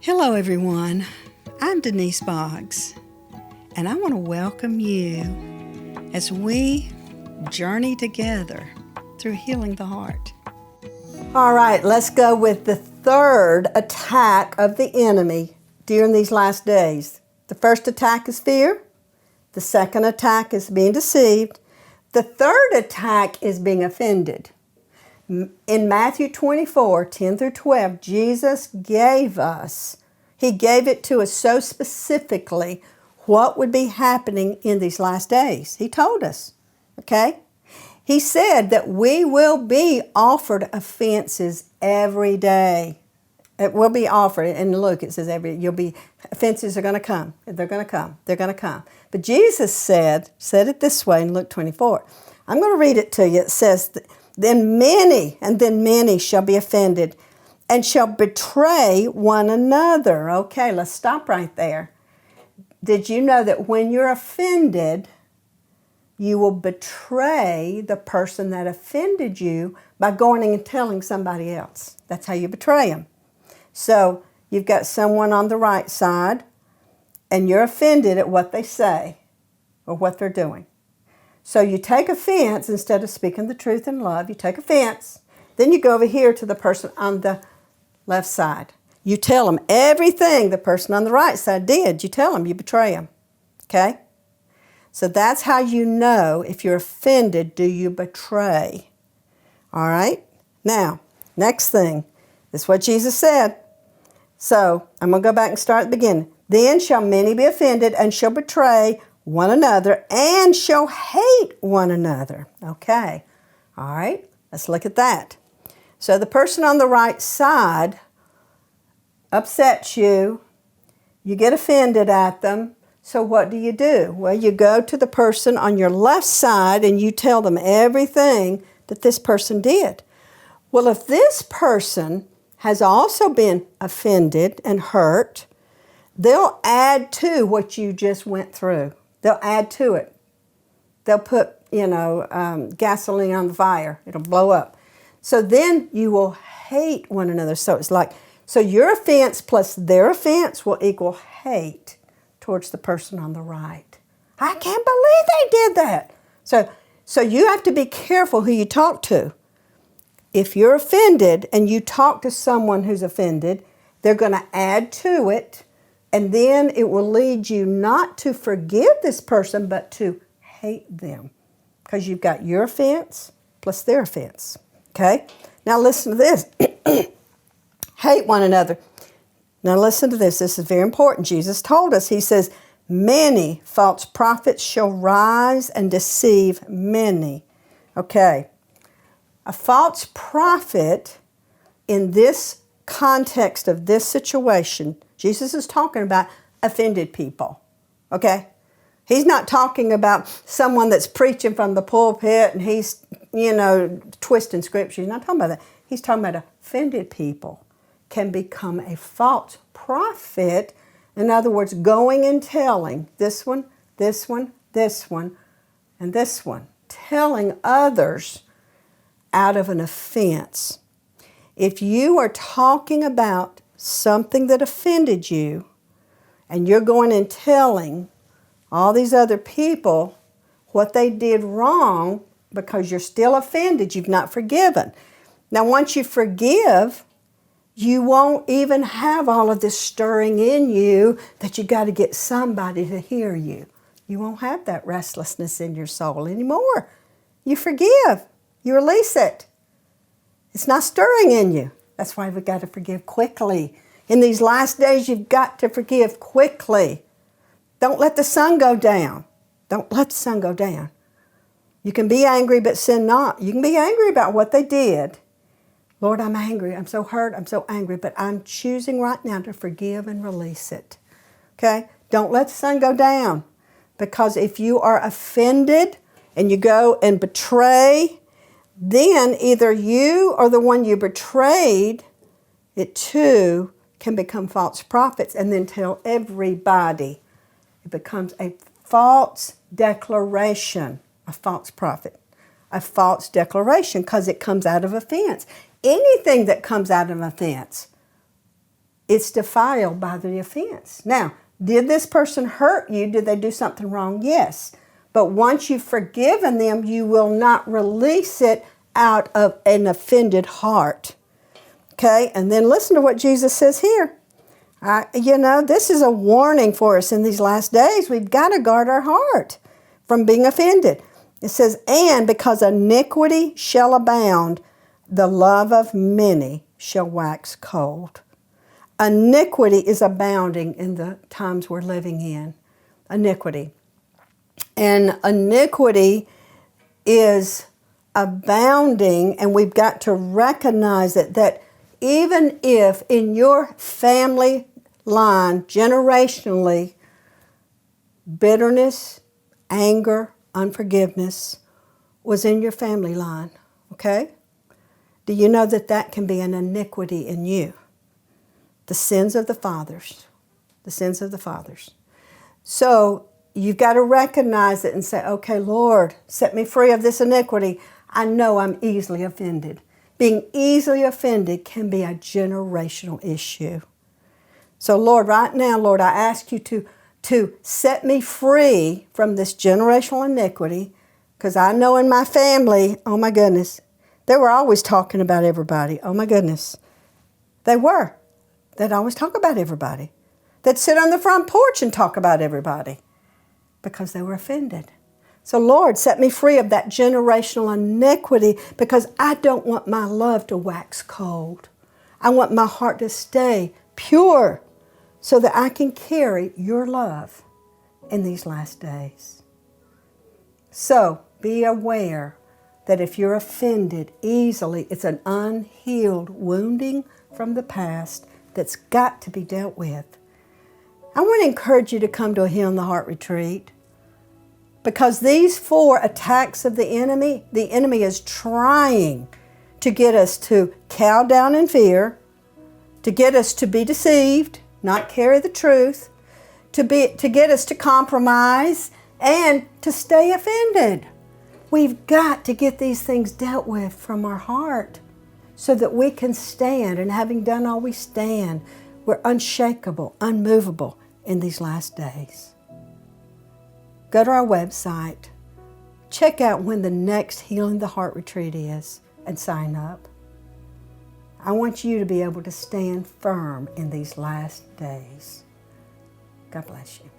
Hello everyone, I'm Denise Boggs, and I want to welcome you as we journey together through healing the heart. All right, let's go with the third attack of the enemy during these last days. The first attack is fear. The second attack is being deceived. The third attack is being offended. In Matthew 24, 10 through 12, Jesus gave it to us so specifically what would be happening in these last days. He told us, okay? He said that we will be offered offenses every day. It will be offered, and look, it says offenses are going to come. They're going to come. They're going to come. But Jesus said it this way in Luke 24. I'm going to read it to you. It says, then many shall be offended and shall betray one another. Okay, let's stop right there. Did you know that when you're offended, you will betray the person that offended you by going and telling somebody else? That's how you betray them. So you've got someone on the right side, and you're offended at what they say or what they're doing. So you take offense instead of speaking the truth in love. You take offense. Then you go over here to the person on the left side. You tell them everything the person on the right side did. You tell them, you betray them. Okay? So that's how you know if you're offended, do you betray? All right? Now, next thing. This is what Jesus said. So I'm going to go back and start at the beginning. Then shall many be offended and shall betray one another and shall hate one another. Okay. All right. Let's look at that. So the person on the right side upsets you. You get offended at them. So what do? Well, you go to the person on your left side and you tell them everything that this person did. Well, if this person has also been offended and hurt, they'll add to what you just went through. They'll add to it. They'll put, gasoline on the fire. It'll blow up. So then you will hate one another. So it's like, so your offense plus their offense will equal hate towards the person on the right. I can't believe they did that. So you have to be careful who you talk to. If you're offended and you talk to someone who's offended, they're going to add to it. And then it will lead you not to forgive this person, but to hate them. Because you've got your offense plus their offense. Okay? Now listen to this. Hate one another. Now listen to this. This is very important. Jesus told us. He says, many false prophets shall rise and deceive many. Okay. A false prophet in this context of this situation, Jesus is talking about offended people, okay? He's not talking about someone that's preaching from the pulpit and he's, twisting scripture. He's not talking about that. He's talking about offended people can become a false prophet. In other words, going and telling this one, this one, this one, and this one. Telling others out of an offense. If you are talking about something that offended you, and you're going and telling all these other people what they did wrong because you're still offended, you've not forgiven. Now, once you forgive, you won't even have all of this stirring in you that you got to get somebody to hear you. You won't have that restlessness in your soul anymore. You forgive. You release it. It's not stirring in you. That's why we've got to forgive quickly. In these last days, you've got to forgive quickly. Don't let the sun go down. Don't let the sun go down. You can be angry, but sin not. You can be angry about what they did. Lord, I'm angry. I'm so hurt. I'm so angry. But I'm choosing right now to forgive and release it. Okay? Don't let the sun go down. Because if you are offended and you go and betray, then either you or the one you betrayed it to can become false prophets and then tell everybody. It becomes a false declaration, a false prophet, a false declaration because it comes out of offense. Anything that comes out of offense it's defiled by the offense. Now, did this person hurt you? Did they do something wrong? Yes. But once you've forgiven them, you will not release it out of an offended heart. Okay? And then listen to what Jesus says here. This is a warning for us in these last days. We've got to guard our heart from being offended. It says, and because iniquity shall abound, the love of many shall wax cold. Iniquity is abounding in the times we're living in. Iniquity. And iniquity is abounding, and we've got to recognize it, that even if in your family line, generationally, bitterness, anger, unforgiveness was in your family line, okay? Do you know that that can be an iniquity in you? The sins of the fathers. The sins of the fathers. So you've got to recognize it and say, okay, Lord, set me free of this iniquity. I know I'm easily offended. Being easily offended can be a generational issue. So Lord, right now, Lord, I ask you to set me free from this generational iniquity, because I know in my family, oh my goodness, they were always talking about everybody. Oh my goodness. They were. They'd always talk about everybody. They'd sit on the front porch and talk about everybody because they were offended. So Lord, set me free of that generational iniquity, because I don't want my love to wax cold. I want my heart to stay pure so that I can carry your love in these last days. So be aware that if you're offended easily, it's an unhealed wounding from the past that's got to be dealt with. I want to encourage you to come to a Healing the Heart retreat, because these 4 attacks of the enemy is trying to get us to cow down in fear, to get us to be deceived, not carry the truth, to get us to compromise, and to stay offended. We've got to get these things dealt with from our heart so that we can stand, and having done all, we stand. We're unshakable, unmovable in these last days. Go to our website, check out when the next Healing the Heart retreat is, and sign up. I want you to be able to stand firm in these last days. God bless you.